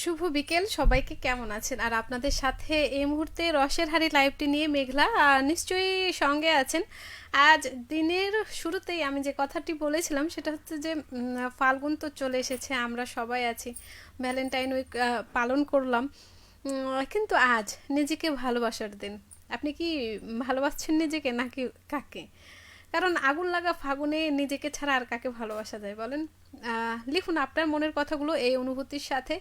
শুভ বিকেল সবাইকে, কেমন আছেন? আর আপনাদের সাথে এই মুহূর্তে রসের হাড়ি লাইভটি নিয়ে মেঘলা নিশ্চয়ই সঙ্গে আছেন। আজ দিনের শুরুতেই আমি যে কথাটি বলেছিলাম সেটা হচ্ছে যে ফাল্গুন তো চলে এসেছে, আমরা সবাই আছি, ভ্যালেন্টাইন উইক পালন করলাম। কিন্তু আজ নিজেকে ভালোবাসার দিন। আপনি কি ভালোবাসছেন নিজেকে নাকি কাকে? কারণ আগুন লাগা ফাগুনে নিজেকে ছাড়া আর কাকে ভালোবাসা যায় বলেন? লিখুন আপনার মনের কথাগুলো এই অনুভূতির সাথে,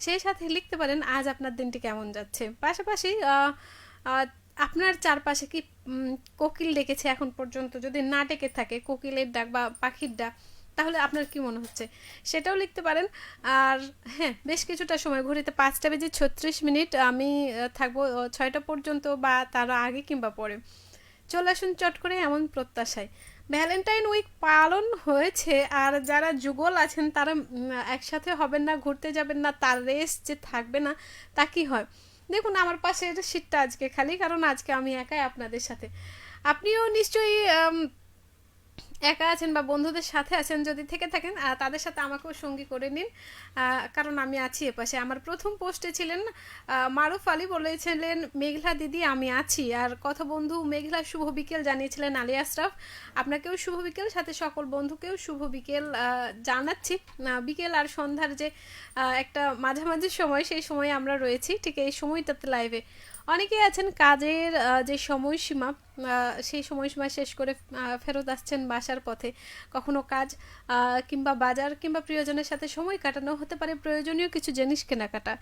সেই সাথে লিখতে পারেন আজ আপনার দিনটি কেমন যাচ্ছে। পাশাপাশি আহ, আপনার চারপাশে কি কোকিল ডেকেছে এখন পর্যন্ত? যদি না ডেকে থাকে কোকিলের ডাক বা পাখির ডাক, তাহলে আপনার কি মনে হচ্ছে সেটাও লিখতে পারেন। আর হ্যাঁ, বেশ কিছুটা সময়, ঘড়িতে 5টা বেজে 36 মিনিট, আমি থাকবো 6টা পর্যন্ত বা তার আগে কিংবা পরে। চলে আসুন চট করে এমন প্রত্যাশায়। ভ্যালেন্টাইন উইক পালন হয়েছে, আর যারা যুগল আছেন তারা একসাথে হবেন না, ঘুরতে যাবেন না, তার রেস যে থাকবে না তা কি হয়? দেখুন আমার পাশের সিটটা আজকে খালি, কারণ আজকে আমি একাই আপনাদের সাথে। আপনিও নিশ্চয়ই একা আছেন বা বন্ধুদের সাথে আছেন, যদি থেকে থাকেন তাদের সাথে আমাকেও সঙ্গী করে নিন। কারণ আমি আছি এপাশে। আমার প্রথম পোস্টে ছিলেন মারুফ আলী, বলেছিলেন মেঘলা দিদি আমি আছি। আর কথা বন্ধু মেঘলা শুভ বিকেল জানিয়েছিলেন আলী আশরাফ। আপনাকেও শুভ বিকেল, সাথে সকল বন্ধুকেও শুভ বিকেল জানাচ্ছি। বিকেল আর সন্ধ্যার যে একটা মাঝামাঝি সময়, সেই সময়ে আমরা রয়েছি, ঠিক এই সময়টাতে লাইভে। অনেকেই আছেন কাজের যে সময়সীমা, সেই সময়সীমা শেষ করে ফেরত আসছেন বাসার পথে। কখনো কাজ কিংবা বাজার কিংবা প্রিয়জনের সাথে সময় কাটানো, হতে পারে প্রয়োজনীয় কিছু জিনিস কেনাকাটা।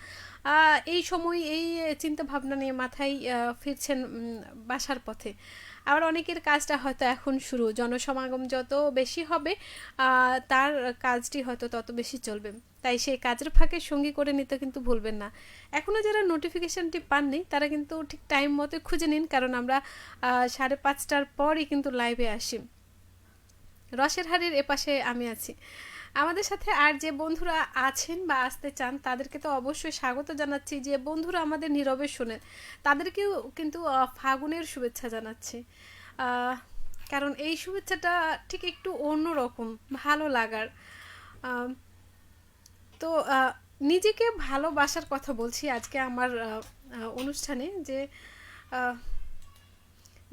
এই সময় এই চিন্তা ভাবনা নিয়ে মাথায় ফিরছেন বাসার পথে। আবার অনেকের কাজটা হয়তো এখন শুরু, জনসমাগম যত বেশি হবে তার কাজটি হয়তো তত বেশি চলবে। তাই সেই কাজের ফাঁকে সঙ্গী করে নিতে কিন্তু ভুলবেন না। এখনও যারা নোটিফিকেশানটি পাননি তারা কিন্তু ঠিক টাইম মতো খুঁজে নিন, কারণ আমরা 5:30টার পরই কিন্তু লাইভে আসি। রসের হাড়ির এপাশে আমি আছি। আমাদের সাথে আর যে বন্ধুরা আছেন বা আসতে চান তাদেরকে তো অবশ্যই স্বাগত জানাচ্ছি। যে বন্ধুরা আমাদের নীরবে শোনেন তাদেরকেও কিন্তু ফাগুনের শুভেচ্ছা জানাচ্ছি। কারণ এই শুভেচ্ছাটা ঠিক একটু অন্যরকম, ভালো লাগার। তো নিজেকে ভালোবাসার কথা বলছি আজকে আমার অনুষ্ঠানে, যে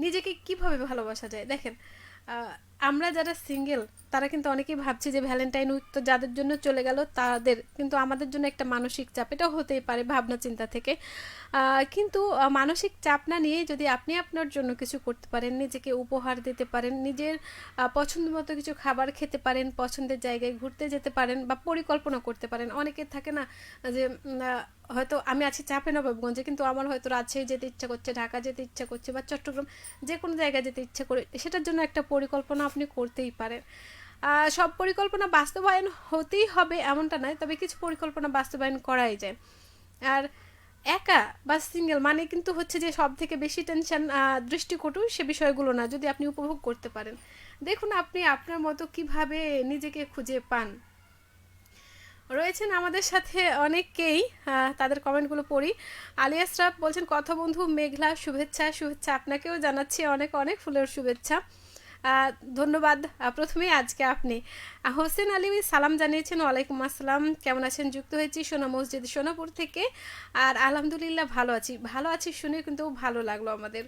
নিজেকে কিভাবে ভালোবাসা যায়। দেখেন, আমরা যারা সিঙ্গেল তারা কিন্তু অনেকেই ভাবছি যে ভ্যালেন্টাইন উইক তো যাদের জন্য চলে গেল তাদের, কিন্তু আমাদের জন্য একটা মানসিক চাপ, এটাও হতেই পারে ভাবনা চিন্তা থেকে। কিন্তু মানসিক চাপ না নিয়ে যদি আপনি আপনার জন্য কিছু করতে পারেন, নিজেকে উপহার দিতে পারেন, নিজের পছন্দ মতো কিছু খাবার খেতে পারেন, পছন্দের জায়গায় ঘুরতে যেতে পারেন বা পরিকল্পনা করতে পারেন। অনেকের থাকে না যে হয়তো আমি আছি চাঁপাইনবাবগঞ্জে, কিন্তু আমার হয়তো রাজশাহী যেতে ইচ্ছা করছে, ঢাকা যেতে ইচ্ছা করছে বা চট্টগ্রাম, যে কোনো জায়গায় যেতে ইচ্ছা করে, সেটার জন্য একটা পরিকল্পনা আপনি করতেই পারেন। সব পরিকল্পনা বাস্তবায়ন হতেই হবে এমনটা নয়, তবে কিছু পরিকল্পনা বাস্তবায়ন করাই যায়। আর একা বা সিঙ্গেল মানে কিন্তু হচ্ছে যে সব থেকে বেশি টেনশন দৃষ্টিকটু সে বিষয়গুলো না, যদি আপনি উপভোগ করতে পারেন। দেখুন আপনি আপনার মতো কিভাবে নিজেকে খুঁজে পান। রয়েছেন আমাদের সাথে অনেকেই, তাদের কমেন্টগুলো পড়ি। আলী আশরাফ বলছেন কথা বন্ধু মেঘলা শুভেচ্ছা। শুভেচ্ছা আপনাকেও জানাচ্ছি, অনেক অনেক ফুলের শুভেচ্ছা। ধন্যবাদ। প্রথমেই আজকে আপনি হোসেন আলী সালাম জানিয়েছেন, ওয়ালাইকুম আসসালাম, কেমন আছেন? যুক্ত হয়েছি সোনা মসজিদ সোনাপুর থেকে। আর আলহামদুলিল্লাহ ভালো আছি, ভালো আছি শুনে কিন্তু ভালো লাগলো আমাদের।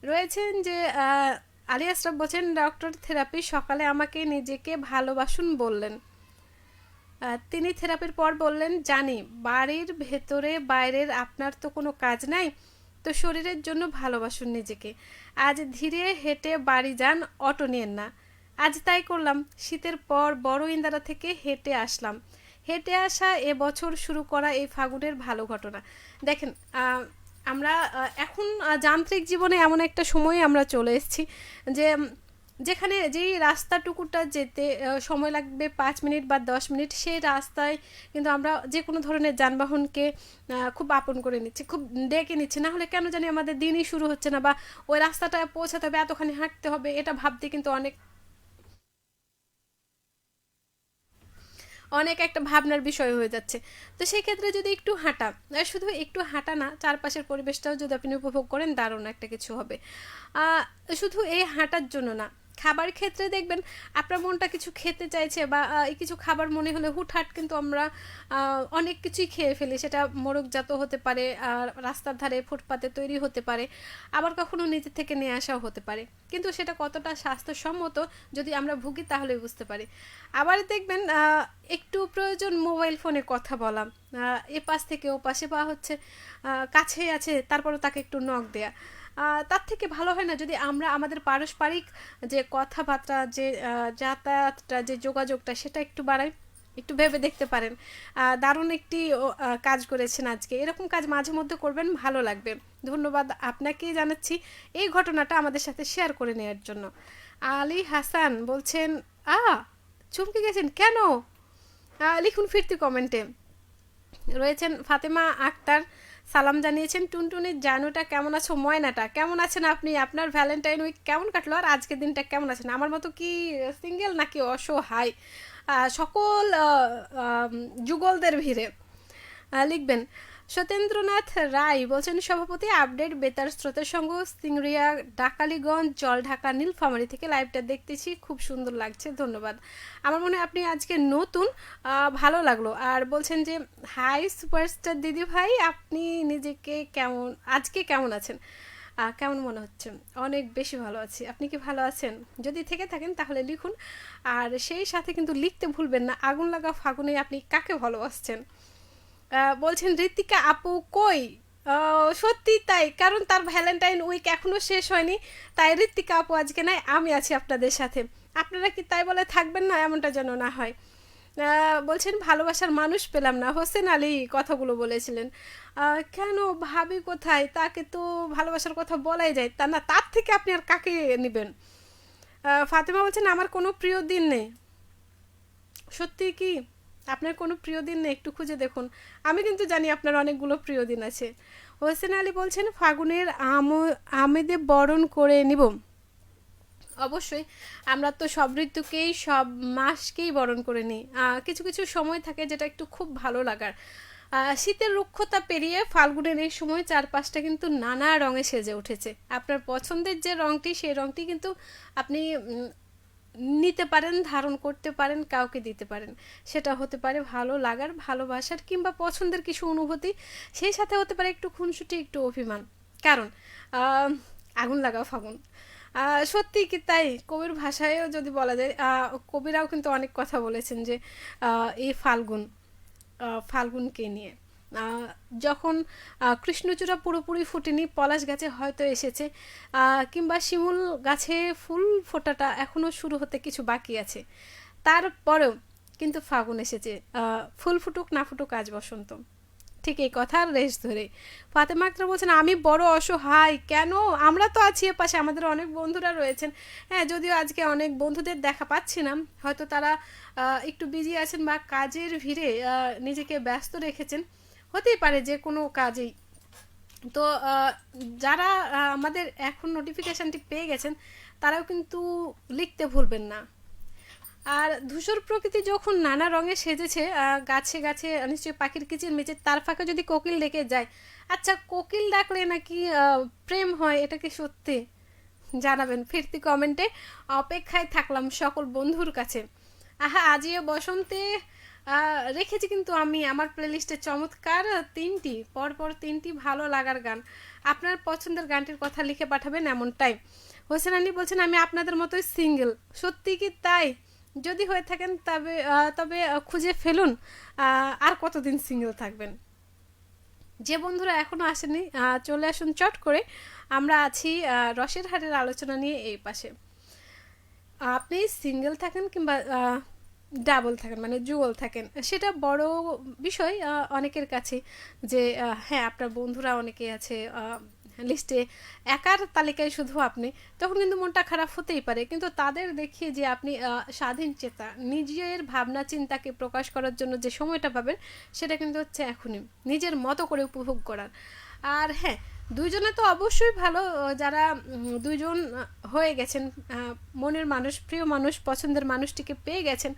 রয়েছেন যে আলী আশরাফ বলছেন ডক্টর থেরাপি, সকালে আমাকে নিজেকে ভালোবাসুন বললেন। তিনি থেরাপির পর বললেন জানি বাড়ির ভেতরে বাইরের আপনার তো কোনো কাজ নাই, তো শরীরের জন্য ভালোবাসুন নিজেকে। আজ ধীরে হেঁটে বাড়ি যান, অটো নিয়েন না। আজ তাই করলাম, শীতের পর বড় ইন্দারা থেকে হেঁটে আসলাম। হেঁটে আসা এবছর শুরু করা এই ফাগুনের ভালো ঘটনা। দেখেন, আমরা এখন যান্ত্রিক জীবনে এমন একটা সময়ে আমরা চলে এসেছি যে যেখানে যেই রাস্তাটুকুটা যেতে সময় লাগবে 5 মিনিট বা 10 মিনিট, সেই রাস্তায় কিন্তু আমরা যে কোনো ধরনের যানবাহনকে খুব আপন করে নিচ্ছি, খুব ডেকে নিচ্ছি। না হলে কেন জানি আমাদের দিনই শুরু হচ্ছে না, বা ওই রাস্তাটায় পৌঁছাতে হবে এতখানি হাঁটতে হবে, এটা ভাবতে কিন্তু অনেক অনেক একটা ভাবনার বিষয় হয়ে যাচ্ছে। তো সেই ক্ষেত্রে যদি একটু হাঁটা, শুধু একটু হাঁটা না, চারপাশের পরিবেশটাও যদি আপনি উপভোগ করেন, দারুণ একটা কিছু হবে। শুধু এই হাঁটার জন্য না, খাবার ক্ষেত্রে দেখবেন আপনার মনটা কিছু খেতে চাইছে বা কিছু খাবার মনে হলে হুটহাট কিন্তু আমরা অনেক কিছুই খেয়ে ফেলি, সেটা মোড়কজাত হতে পারে, রাস্তার ধারে ফুটপাতে তৈরি হতে পারে, আবার কখনো নিজে থেকে নিয়ে আসাও হতে পারে, কিন্তু সেটা কতটা স্বাস্থ্যসম্মত যদি আমরা ভুগি তাহলে বুঝতে পারি। আবার দেখবেন একটু প্রয়োজন মোবাইল ফোনে কথা বলা, এ পাশ থেকে ও পাশে বা হচ্ছে কাছেই আছে তারপরও তাকে একটু নক দেয়া, তার থেকে ভালো হয় না যদি আমরা আমাদের পারস্পরিক যে কথাবার্তা, যে যাতায়াতটা, যে যোগাযোগটা, সেটা একটু বাড়াই? একটু ভেবে দেখতে পারেন, দারুণ একটি কাজ করেছেন আজকে। এরকম কাজ মাঝে মধ্যে করবেন, ভালো লাগবে। ধন্যবাদ আপনাকেই জানাচ্ছি এই ঘটনাটা আমাদের সাথে শেয়ার করে নেওয়ার জন্য। আলী হাসান বলছেন চমকে গেছেন কেন? লিখুন ফিরতি কমেন্টে। রয়েছেন ফাতেমা আক্তার, সালাম জানিয়েছেন। টুনটুনির জানুটা কেমন আছো? ময়নাটা কেমন আছেন আপনি? আপনার ভ্যালেন্টাইন উইক কেমন কাটলো আর আজকের দিনটা কেমন আছেন? আমার মতো কি সিঙ্গেল নাকি অসহায়? সকল যুগলদের ভিড়ে লিখবেন। সত্যেন্দ্রনাথ রায় বলছেন সভাপতি আপডেট বেতার স্রোতের সঙ্গ সিংরিয়া ডাকালিগঞ্জ জলঢাকা নীলফামারী থেকে লাইভটা দেখতেছি, খুব সুন্দর লাগছে, ধন্যবাদ। আমার মনে হয় আপনি আজকে নতুন, ভালো লাগলো। আর বলছেন যে হাই সুপারস্টার দিদি ভাই, আপনি নিজেকে আজকে কেমন আছেন? কেমন মনে হচ্ছে? অনেক বেশি ভালো আছি। আপনি কি ভালো আছেন? যদি থেকে থাকেন তাহলে লিখুন। আর সেই সাথে কিন্তু লিখতে ভুলবেন না আগুন লাগা ফাগুনে আপনি কাকে ভালোবাসছেন। বলছেন ঋতিকা আপু কই? সত্যি তাই, কারণ তার ভ্যালেন্টাইন উইক এখনো শেষ হয়নি, তাই ঋতিকা আপু আজকে নাই, আমি আছি আপনাদের সাথে। আপনারা কি তাই বলে থাকবেন না? এমনটা যেন না হয়। বলছেন ভালোবাসার মানুষ পেলাম না, হোসেন আলী কথাগুলো বলেছিলেন। কেন? ভাবি কোথায়? তাকে তো ভালোবাসার কথা বলাই যায়, তা না তার থেকে আপনি আর কাকে নেবেন? ফাতেমা বলছেন আমার কোনো প্রিয় দিন নেই। সত্যি কি আপনার কোনো প্রিয় দিন নেই? একটু খুঁজে দেখুন। আমি কিন্তু জানি আপনার অনেকগুলো প্রিয় দিন আছে। হোসেন আলী বলছেন ফাগুনের আমেদে বরণ করে নিব। অবশ্যই আমরা তো সব ঋতুকেই, সব মাসকেই বরণ করে নিই। কিছু কিছু সময় থাকে যেটা একটু খুব ভালো লাগার। শীতের রুক্ষতা পেরিয়ে ফাল্গুনের এই সময় চারপাশটা কিন্তু নানা রঙে সেজে উঠেছে। আপনার পছন্দের যে রঙটি, সেই রঙটি কিন্তু আপনি নিতে পারেন, ধারণ করতে পারেন, কাউকে দিতে পারেন। সেটা হতে পারে ভালো লাগার, ভালোবাসার কিংবা পছন্দের কিছু অনুভূতি, সেই সাথে হতে পারে একটু খুনসুটি, একটু অভিমান। কারণ আগুন লাগাও ফাগুন, সত্যি কি তাই? কবির ভাষায়ও যদি বলা যায়, কবিরাও কিন্তু অনেক কথা বলেছেন যে এই ফাল্গুনকে নিয়ে। যখন কৃষ্ণচূড়া পুরোপুরি ফুটেনি, পলাশ গাছে হয়তো এসেছে, কিংবা শিমুল গাছে ফুল ফোটাটা এখনও শুরু হতে কিছু বাকি আছে, তারপরেও কিন্তু ফাগুন এসেছে। ফুল ফুটুক না ফুটুক আজ বসন্ত। ঠিক এই কথার রেশ ধরে ফাতেমা আক্তার বলছেন আমি বড় অসহায়। কেন? আমরা তো আছি এপাশে, আমাদের অনেক বন্ধুরা রয়েছেন। হ্যাঁ, যদিও আজকে অনেক বন্ধুদের দেখা পাচ্ছি না, হয়তো তারা একটু বিজি আছেন বা কাজের ভিড়ে নিজেকে ব্যস্ত রেখেছেন, হতেই পারে যে কোনো কাজেই। তো যারা আমাদের এখন নোটিফিকেশানটি পেয়ে গেছেন তারাও কিন্তু লিখতে ভুলবেন না। আর ধূসর প্রকৃতি যখন নানা রঙে সেজেছে, গাছে গাছে নিশ্চয়ই পাখির কিচির মিচির, তার ফাঁকে যদি কোকিল ডেকে যায়। আচ্ছা, কোকিল ডাকলে নাকি প্রেম হয়, এটা কি সত্যি? জানাবেন ফিরতি কমেন্টে। অপেক্ষায় থাকলাম সকল বন্ধুর কাছে। আজিও বসন্তে রেখেছি কিন্তু আমি আমার প্লেলিস্টে চমৎকার পরপর তিনটি ভালো লাগার গান। আপনার পছন্দের গানটির কথা লিখে পাঠাবেন এমনটাই। হোসেন আলী বলছেন আমি আপনাদের মতোই সিঙ্গেল। সত্যি কি তাই? যদি হয়ে থাকেন তবে খুঁজে ফেলুন, আর কতদিন সিঙ্গেল থাকবেন? যে বন্ধুরা এখনও আসেনি চলে আসুন চট করে। আমরা আছি রসের হাটের আলোচনা নিয়ে এই পাশে। আপনি সিঙ্গেল থাকেন কিংবা ডাবল থাকেন, মানে যুগল থাকেন, সেটা বড় বিষয় অনেকের কাছে। যে হ্যাঁ, আপনার বন্ধুরা অনেকেই আছে লিস্টে, একার তালিকায় শুধু আপনি, তখন কিন্তু মনটা খারাপ হতেই পারে। কিন্তু তাদের দেখিয়ে যে আপনি স্বাধীন চেতা, নিজের ভাবনা চিন্তাকে প্রকাশ করার জন্য যে সময়টা পাবেন, সেটা কিন্তু হচ্ছে এখনই নিজের মতো করে উপভোগ করার। আর হ্যাঁ, দুইজনে তো অবশ্যই ভালো, যারা দুইজন হয়ে গেছেন, মনের মানুষ, প্রিয় মানুষ, পছন্দের মানুষটিকে পেয়ে গেছেন,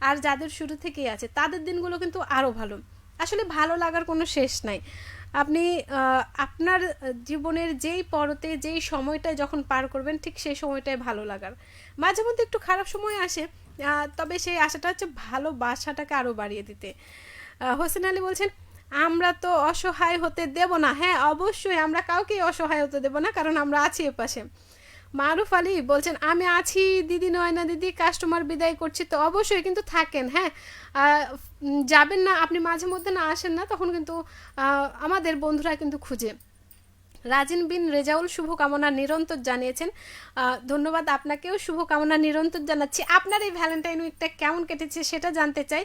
আর যাদের শুরু থেকেই আছে তাদের দিনগুলো কিন্তু আরও ভালো। আসলে ভালো লাগার কোনো শেষ নাই। আপনি আপনার জীবনের যেই পরতে যেই সময়টায় যখন পার করবেন ঠিক সেই সময়টাই ভালো লাগার। মাঝে মধ্যে একটু খারাপ সময় আসে, তবে সেই আশাটা হচ্ছে ভালোবাসাটাকে আরও বাড়িয়ে দিতে। হোসেন আলী বলছেন আমরা তো অসহায় হতে দেব না। হ্যাঁ, অবশ্যই আমরা কাউকেই অসহায় হতে দেব না, কারণ আমরা আছি এপাশে। মারুফ আলী বলছেন আমি আছি দিদি, নয় না দিদি, কাস্টমার বিদায় করছি। তো অবশ্যই কিন্তু থাকেন, হ্যাঁ, যাবেন না আপনি, মাঝে মধ্যে না আসেন না, তখন কিন্তু আমাদের বন্ধুরা কিন্তু খুঁজে। রাজিন বিন রেজাউল শুভকামনা নিরন্তর জানিয়েছেন। ধন্যবাদ, আপনাকেও শুভকামনা নিরন্তর জানাচ্ছি। আপনার এই ভ্যালেন্টাইন উইকটা কেমন কেটেছে সেটা জানতে চাই।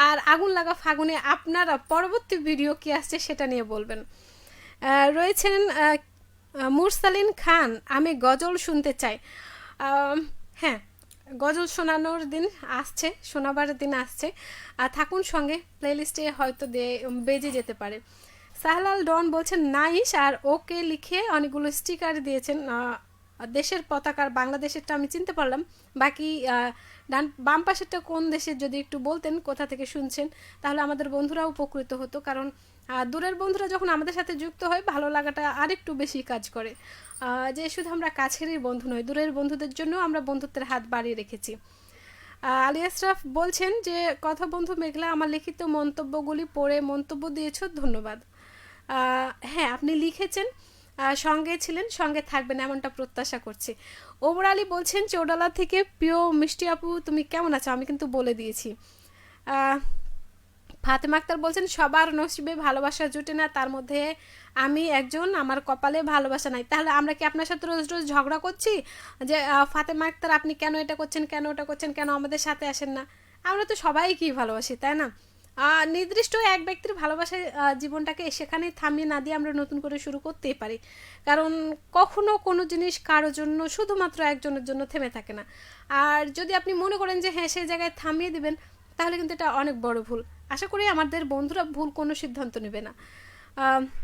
আর আগুন লাগা ফাগুনে আপনার পরবর্তী ভিডিও কি আসছে সেটা নিয়ে বলবেন। রয়েছেন মুরসালিন খান, আমি গজল শুনতে চাই। হ্যাঁ, গজল শোনানোর দিন আসছে, শোনাবার দিন আসছে, থাকুন সঙ্গে, প্লেলিস্টে হয়তো বেজে যেতে পারে। সাহলাল ডন বলছেন নাইস, আর ওকে লিখে অনেকগুলো স্টিকার দিয়েছেন। দেশের পতাকার বাংলাদেশেরটা আমি চিনতে পারলাম, বাকি বাম পাশেরটা কোন দেশের যদি একটু বলতেন, কোথা থেকে শুনছেন, তাহলে আমাদের বন্ধুরাও উপকৃত হতো। কারণ দূরের বন্ধুরা যখন আমাদের সাথে যুক্ত হয় ভালো লাগাটা আরেকটু বেশি কাজ করে। যে শুধু আমরা কাছেরই বন্ধু নয়, দূরের বন্ধুদের জন্য আমরা বন্ধুত্বের হাত বাড়িয়ে রেখেছি। আলী আশরাফ বলছেন যে কথা বন্ধু মেঘলা, আমার লিখিত মন্তব্যগুলি পড়ে মন্তব্য দিয়েছ, ধন্যবাদ। হ্যাঁ, আপনি লিখেছেন, সঙ্গে ছিলেন, সঙ্গে থাকবেন এমনটা প্রত্যাশা করছি। ওমর আলী বলছেন চৌডালা থেকে, প্রিয় মিষ্টি আপু তুমি কেমন আছো, আমি কিন্তু বলে দিয়েছি। ফাতেমা আক্তার বলছেন সবার নসিবে ভালোবাসা জুটে না, তার মধ্যে আমি একজন, আমার কপালে ভালোবাসা নাই। তাহলে আমরা কি আপনার সাথে রোজ রোজ ঝগড়া করছি যে ফাতেমা আক্তার আপনি কেন এটা করছেন, কেন ওটা করছেন, কেন আমাদের সাথে আসেন না? আমরা তো সবাইকেই ভালোবাসি, তাই না? নির্দিষ্ট এক ব্যক্তির ভালোবাসায় জীবনটাকে সেখানেই থামিয়ে না দিয়ে আমরা নতুন করে শুরু করতেই পারি। কারণ কখনো কোনো জিনিস কারোর জন্য, শুধুমাত্র একজনের জন্য থেমে থাকে না। আর যদি আপনি মনে করেন যে হ্যাঁ সেই জায়গায় থামিয়ে দিবেন, তাহলে কিন্তু এটা অনেক বড় ভুল। আশা করি আমাদের বন্ধুরা ভুল কোনো সিদ্ধান্ত নেবে না।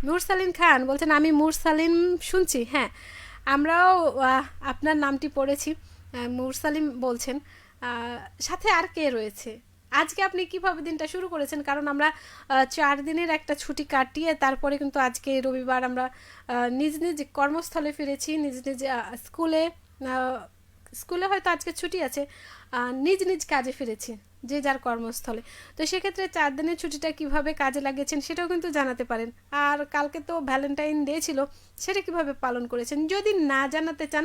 মুরসালিন খান বলছেন আমি মুরসালিম শুনছি। হ্যাঁ, আমরাও আপনার নামটি পড়েছি। মুরসালিম বলছেন, সাথে আর কে রয়েছে? আজকে আপনি কিভাবে দিনটা শুরু করেছেন? কারণ আমরা 4 দিনের একটা ছুটি কাটিয়ে তারপরে কিন্তু আজকে রবিবার আমরা নিজ নিজ কর্মস্থলে ফিরেছি, নিজ নিজ স্কুলে হয়তো আজকে ছুটি আছে, নিজ নিজ কাজে ফিরেছি, যে যার কর্মস্থলে। তো সেক্ষেত্রে 4 দিনের ছুটিটা কিভাবে কাজে লাগিয়েছেন সেটাও কিন্তু জানাতে পারেন। আর কালকে তো ভ্যালেন্টাইন ডে ছিল, সেটা কিভাবে পালন করেছেন যদি না জানাতে চান,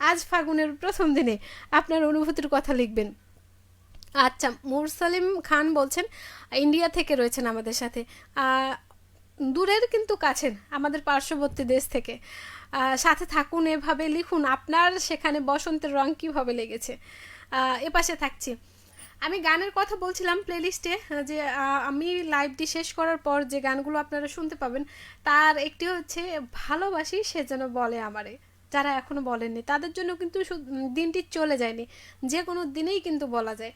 আজ ফাগুনের প্রথম দিনে আপনার অনুভূতির কথা লিখবেন। আচ্ছা, মুরসালিম খান বলছেন ইন্ডিয়া থেকে রয়েছেন আমাদের সাথে, দূরের কিন্তু কাছের, আমাদের পার্শ্ববর্তী দেশ থেকে। সাথে থাকুন, এভাবে লিখুন আপনার সেখানে বসন্তের রং কীভাবে লেগেছে। এপাশে থাকছি। আমি গানের কথা বলছিলাম প্লেলিস্টে, যে আমি লাইভটি শেষ করার পর যে গানগুলো আপনারা শুনতে পাবেন তার একটি হচ্ছে ভালোবাসি সে যেন বলে আমারে। যারা এখনও বলেননি তাদের জন্য কিন্তু দিনটি চলে যায়নি, যে কোনো দিনেই কিন্তু বলা যায়।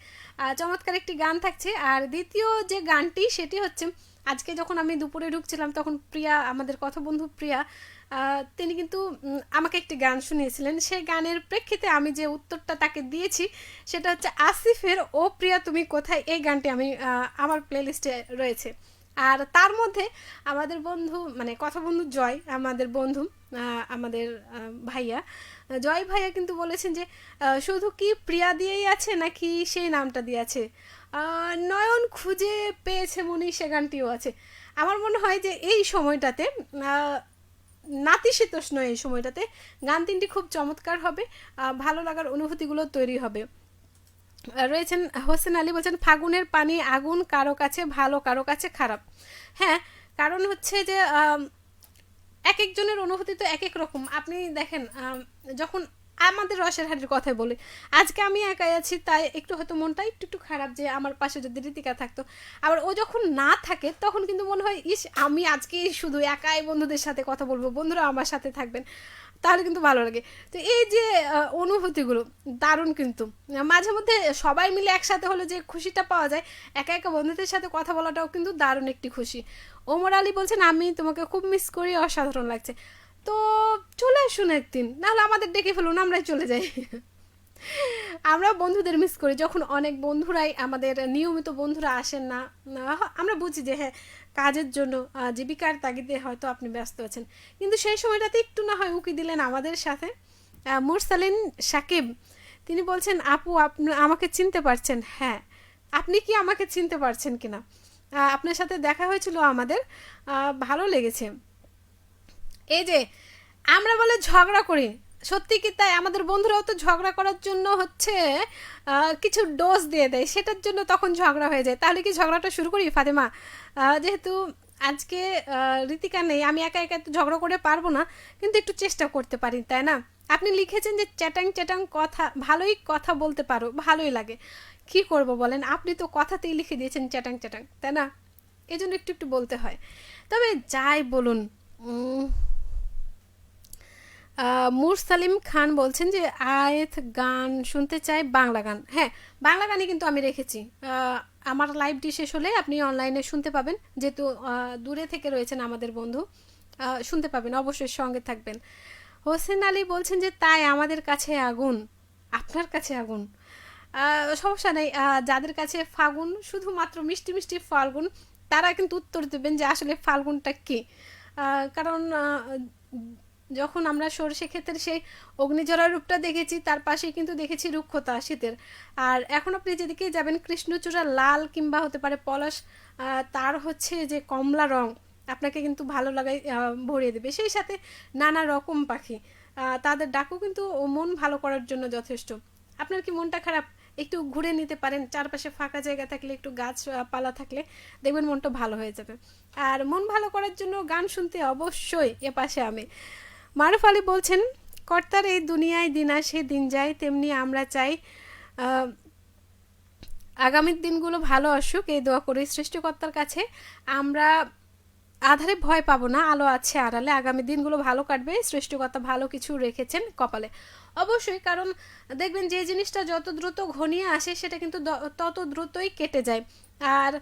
চমৎকার একটি গান থাকছে। আর দ্বিতীয় যে গানটি সেটি হচ্ছে, আজকে যখন আমি দুপুরে ঢুকছিলাম তখন প্রিয়া, আমাদের কথা বন্ধু প্রিয়া, তিনি কিন্তু আমাকে একটি গান শুনিয়েছিলেন। সেই গানের প্রেক্ষিতে আমি যে উত্তরটা তাকে দিয়েছি সেটা হচ্ছে আসিফের ও প্রিয়া তুমি কোথায়, এই গানটি আমি আমার প্লেলিস্টে রয়েছে। আর তার মধ্যে আমাদের বন্ধু, মানে কথা বন্ধু জয়, আমাদের বন্ধু, আমাদের ভাইয়া জয় ভাইয়া কিন্তু বলেছেন যে শুধু কি প্রিয়া দিয়েই আছে নাকি সেই নামটা দিয়ে আছে, নয়ন খুঁজে পেয়েছে মনি, সে গানটিও আছে। আমার মনে হয় যে এই সময়টাতে নাতিশীতোষ্ণ, এই সময়টাতে গান তিনটি খুব চমৎকার হবে, ভালো লাগার অনুভূতিগুলো তৈরি হবে। রয়েছেন হোসেন আলী বলছেন ফাগুনের পানি আগুন, কারো কাছে ভালো কারো কাছে খারাপ। হ্যাঁ, কারণ হচ্ছে যে এক একজনের অনুভূতি তো এক এক রকম। আপনি দেখেন, যখন আমাদের রসের হাড়ির কথাই বলি, আজকে আমি একাই আছি তাই একটু হয়তো মনটা একটু একটু খারাপ যে আমার পাশে যদি ঋতিকা থাকতো। আবার ও যখন না থাকে তখন কিন্তু মনে হয় ইস আমি আজকে শুধু একাই বন্ধুদের সাথে কথা বলবো, বন্ধুরা আমার সাথে থাকবেন, তাহলে কিন্তু ভালো লাগে। তো এই যে অনুভূতিগুলো দারুণ, কিন্তু মাঝে মধ্যে সবাই মিলে একসাথে হলে যে খুশিটা পাওয়া যায়, একা একা বন্ধুদের সাথে কথা বলাটাও কিন্তু দারুণ একটি খুশি। ওমর আলী বলছেন আমি তোমাকে খুব মিস করি, অসাধারণ লাগছে। তো চলে আসুন একদিন, নাহলে আমাদের ডেকে ফেলুন, আমরাই চলে যাই। আমরা বন্ধুদের মিস করি যখন অনেক বন্ধুরাই আমাদের নিয়মিত বন্ধুরা আসেন না। আমরা বুঝি যে হ্যাঁ কাজের জন্য জীবিকার তাগিদে হয়তো আপনি ব্যস্ত আছেন, কিন্তু সেই সময়টাতে একটু না হয় উকি দিলেন আমাদের সাথে। মুরসালিন সাকিব তিনি বলছেন আপু আপনি আমাকে চিনতে পারছেন? হ্যাঁ, আপনি কি আমাকে চিনতে পারছেন কিনা? আপনার সাথে দেখা হয়েছিল আমাদের, ভালো লেগেছে। এই যে আমরা বলে ঝগড়া করি, সত্যি কি তাই? আমাদের বন্ধুরাও তো ঝগড়া করার জন্য হচ্ছে কিছু ডোজ দিয়ে দেয়, সেটার জন্য তখন ঝগড়া হয়ে যায়। তাহলে কি ঝগড়াটা শুরু করি ফাতেমা? যেহেতু আজকে রীতিকা নেই, আমি একা একা তো ঝগড়া করে পারবো না, কিন্তু একটু চেষ্টা করতে পারি, তাই না? আপনি লিখেছেন যে চ্যাটাং চ্যাটাং কথা, ভালোই কথা বলতে পারো, ভালোই লাগে। কি করব বলেন, আপনি তো কথাতেই লিখে দিয়েছেন চ্যাটাং চ্যাটাং, তাই না? এই জন্য একটু একটু বলতে হয়। তবে যাই বলুন, মুরসালিম খান বলছেন যে আয়েত গান শুনতে চাই, বাংলা গান। হ্যাঁ, বাংলা গানই কিন্তু আমি রেখেছি। আমার লাইভটি শেষ হলে আপনি অনলাইনে শুনতে পাবেন, যেহেতু দূরে থেকে রয়েছেন আমাদের বন্ধু, শুনতে পাবেন, অবশ্যই সঙ্গে থাকবেন। হোসেন আলী বলছেন যে তাই আমাদের কাছে আগুন, আপনার কাছে আগুন। সমস্যা নেই, যাদের কাছে ফাগুন শুধুমাত্র মিষ্টি মিষ্টি ফাল্গুন, তারা কিন্তু উত্তর দেবেন যে আসলে ফাল্গুনটা কী। কারণ যখন আমরা সরষে ক্ষেতের সেই অগ্নিঝরা রূপটা দেখেছি, তার পাশেই কিন্তু দেখেছি রুক্ষতা শীতের। আর এখন আপনি যেদিকে যাবেন কৃষ্ণচূড়া লাল কিংবা হতে পারে পলাশ, তার হচ্ছে যে কমলা রং আপনাকে কিন্তু ভালো লাগায় ভরিয়ে দেবে। সেই সাথে নানা রকম পাখি, তাদের ডাকও কিন্তু মন ভালো করার জন্য যথেষ্ট। আপনার কি মনটা খারাপ? একটু ঘুরে নিতে পারেন, চারপাশে ফাঁকা জায়গা থাকলে, একটু গাছপালা থাকলে দেখবেন মনটা ভালো হয়ে যাবে। আর মন ভালো করার জন্য গান শুনতে অবশ্যই এ পাশে আমি। মারুফ আলী বলছেন কর্তার এই দুনিয়ায় দিন আসে দিন যায়, তেমনি আমরা চাই আগামীর দিনগুলো ভালো আসুক, এই দোয়া করি সৃষ্টিকর্তার কাছে। আমরা আধারে ভয় পাবো না, আলো আছে আড়ালে, আগামী দিনগুলো ভালো কাটবে, সৃষ্টিকর্তা ভালো কিছু রেখেছেন কপালে। অবশ্যই, কারণ দেখবেন যে জিনিসটা যত দ্রুত ঘনিয়ে আসে সেটা কিন্তু তত দ্রুতই কেটে যায়। আর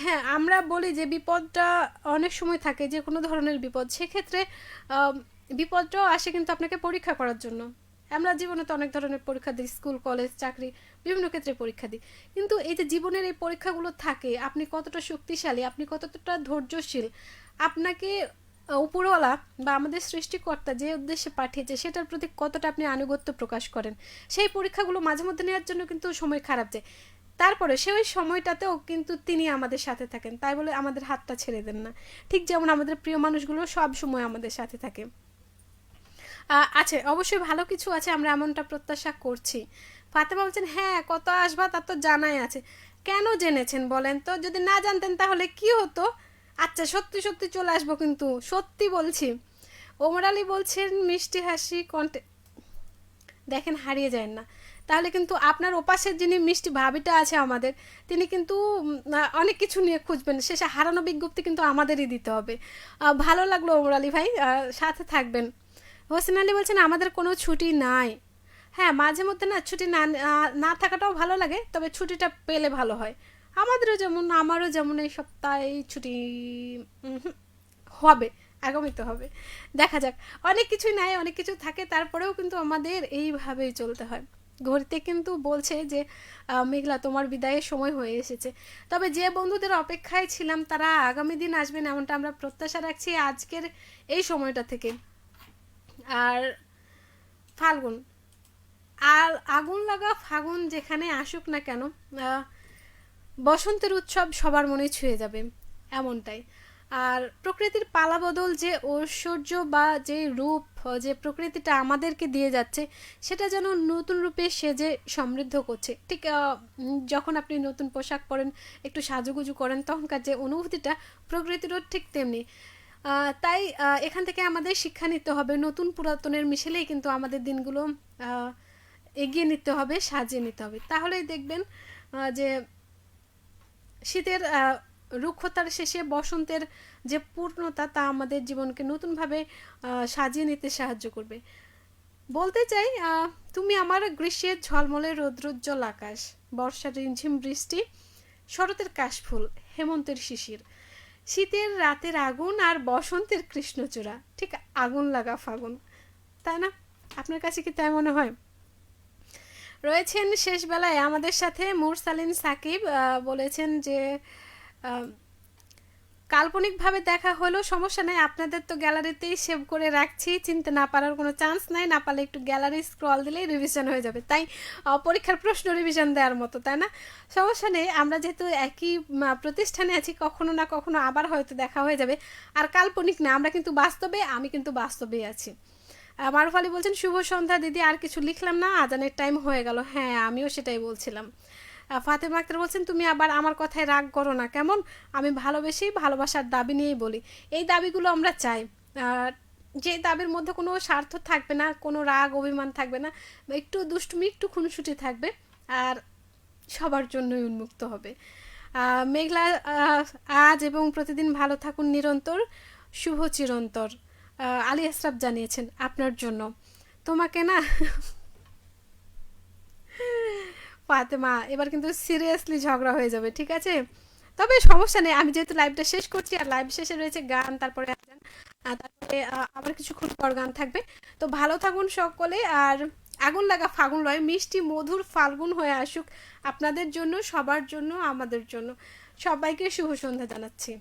হ্যাঁ, আমরা বলি যে বিপদটা অনেক সময় থাকে, যে কোনো ধরনের বিপদ, সেক্ষেত্রে বিপদটাও আসে কিন্তু আপনাকে পরীক্ষা করার জন্য। আমরা জীবনে তো অনেক ধরনের পরীক্ষা দিই, স্কুল কলেজ চাকরি বিভিন্ন ক্ষেত্রে পরীক্ষা দিই, কিন্তু এই যে জীবনের এই পরীক্ষাগুলো থাকে, আপনি কতটা শক্তিশালী, আপনি কতটা ধৈর্যশীল, আপনাকে উপরওয়ালা বা আমাদের সৃষ্টিকর্তা যে উদ্দেশ্যে পাঠিয়েছে সেটার প্রতি কতটা আপনি আনুগত্য প্রকাশ করেন, সেই পরীক্ষাগুলো মাঝে মধ্যে নেওয়ার জন্য কিন্তু সময় খারাপ যায়। তারপরে সেই সময়টাতেও কিন্তু তিনি আমাদের সাথে থাকেন, তাই বলে আমাদের হাতটা ছেড়ে দেন না। ঠিক যেমন আমাদের প্রিয় মানুষগুলো সব সময় আমাদের সাথে থাকে। আছে, অবশ্যই ভালো কিছু আছে, আমরা এমনটা প্রত্যাশা করছি। ফাতেমা বলছেন হ্যাঁ কত আসবা তার তো জানাই আছে। কেন জেনেছেন বলেন তো? যদি না জানতেন তাহলে কি হতো? আচ্ছা, সত্যি সত্যি চলে আসবো, কিন্তু সত্যি বলছি। ওমর আলী বলছেন মিষ্টি হাসি কণ্ঠে, দেখেন হারিয়ে যায় না। তাহলে কিন্তু আপনার ওপাশের যিনি মিষ্টি ভাবিটা আছে আমাদের, তিনি কিন্তু অনেক কিছু নিয়ে খুঁজবেন, শেষে হারানো বিজ্ঞপ্তি কিন্তু আমাদেরই দিতে হবে। ভালো লাগলো ওমর আলী ভাই, সাথে থাকবেন। হোসেন আলী বলছেন আমাদের কোনো ছুটি নাই। হ্যাঁ, মাঝে মধ্যে না ছুটি না না থাকাটাও ভালো লাগে, তবে ছুটিটা পেলে ভালো হয়। আমাদেরও যেমন, আমারও যেমন এই সপ্তাহে ছুটি হবে, আগামীতে হবে, দেখা যাক। অনেক কিছুই নাই, অনেক কিছু থাকে, তারপরেও কিন্তু আমাদের এইভাবেই চলতে হয়। ঘড়িতে কিন্তু বলছে যে মেঘলা তোমার বিদায়ের সময় হয়ে এসেছে। তবে যে বন্ধুদের অপেক্ষায় ছিলাম তারা আগামী দিন আসবেন এমনটা আমরা প্রত্যাশা রাখছি আজকের এই সময়টা থেকে। আর ফাল্গুন, আর আগুন লাগা ফাগুন যেখানে আসুক না কেন, বসন্তের উৎসব সবার মনে ছুঁয়ে যাবে, এমনটাই। আর প্রকৃতির পালাবদল যে ঐশ্বর্য বা যে রূপ, যে প্রকৃতিটা আমাদেরকে দিয়ে যাচ্ছে, সেটা যেন নতুন রূপে সেজে সমৃদ্ধ করছে। ঠিক যখন আপনি নতুন পোশাক পরেন, একটু সাজুগুজু করেন, তখনকার যে অনুভূতিটা প্রকৃতিরও ঠিক তেমনি। তাই এখান থেকে আমাদের শিক্ষা নিতে হবে, নতুন পুরাতনের মিশেলেই কিন্তু আমাদের দিনগুলো এগিয়ে নিতে হবে, সাজিয়ে নিতে হবে। তাহলেই দেখবেন যে শীতের রুক্ষতার শেষে বসন্তের যে পূর্ণতা, তা আমাদের জীবনকে নতুনভাবে সাজিয়ে নিতে সাহায্য করবে। বলতে চাই তুমি আমার গ্রীষ্মের ঝলমলে রৌদ্রোজ্জ্বল আকাশ, বর্ষার রিমঝিম বৃষ্টি, শরতের কাশফুল, হেমন্তের শিশির, শীতের রাতের আগুন আর বসন্তের কৃষ্ণচূড়া, ঠিক আগুন লাগা ফাগুন, তাই না? আপনার কাছে কি তাই মনে হয়? রয়েছেন শেষ বেলায় আমাদের সাথে মুরসালিন সাকিব, বলেছেন যে আহ, কাল্পনিকভাবে দেখা হলেও সমস্যা নেই, আপনাদের তো গ্যালারিতেই সেভ করে রাখছি, চিনতে না পারার কোনো চান্স নাই, না পারলে একটু গ্যালারি স্ক্রল দিলেই রিভিশন হয়ে যাবে, তাই পরীক্ষার প্রশ্ন রিভিশন দেওয়ার মতো, তাই না? সমস্যা নেই, আমরা যেহেতু একই প্রতিষ্ঠানে আছি, কখনো না কখনো আবার হয়তো দেখা হয়ে যাবে। আর কাল্পনিক না, আমরা কিন্তু বাস্তবে, আমি কিন্তু বাস্তবেই আছি। মারুফ আলী বলছেন শুভ সন্ধ্যা দিদি, আর কিছু লিখলাম না, আজানের টাইম হয়ে গেল। হ্যাঁ, আমিও সেটাই বলছিলাম। ফাতেমা আক্তার বলছেন তুমি আবার আমার কথায় রাগ করো না কেমন, আমি ভালোবেসেই ভালোবাসার দাবি নিয়েই বলি। এই দাবিগুলো আমরা চাই, যে দাবির মধ্যে কোনো স্বার্থ থাকবে না, কোনো রাগ অভিমান থাকবে না, একটু দুষ্টুমি একটু খুনসুটি থাকবে, আর সবার জন্যই উন্মুক্ত হবে। মেঘলা আজ এবং প্রতিদিন ভালো থাকুন নিরন্তর, শুভ চিরন্তর। আলী আশরাফ জানিয়েছেন আপনার জন্য, তোমাকে না ফাতেমা এবার কিন্তু সিরিয়াসলি ঝগড়া হয়ে যাবে, ঠিক আছে? তবে সমস্যা নেই, আমি যেহেতু লাইভটা শেষ করছি, আর লাইভ শেষে রয়েছে গান, তারপরে আজান, তারপরে আবার কিছুক্ষণ পর গান থাকবে। তো ভালো থাকুন সকলে, আর আগুন লাগা ফাগুন লয়, মিষ্টি মধুর ফাল্গুন হয়ে আসুক আপনাদের জন্য, সবার জন্য, আমাদের জন্য। সবাইকে শুভ সন্ধ্যা জানাচ্ছি।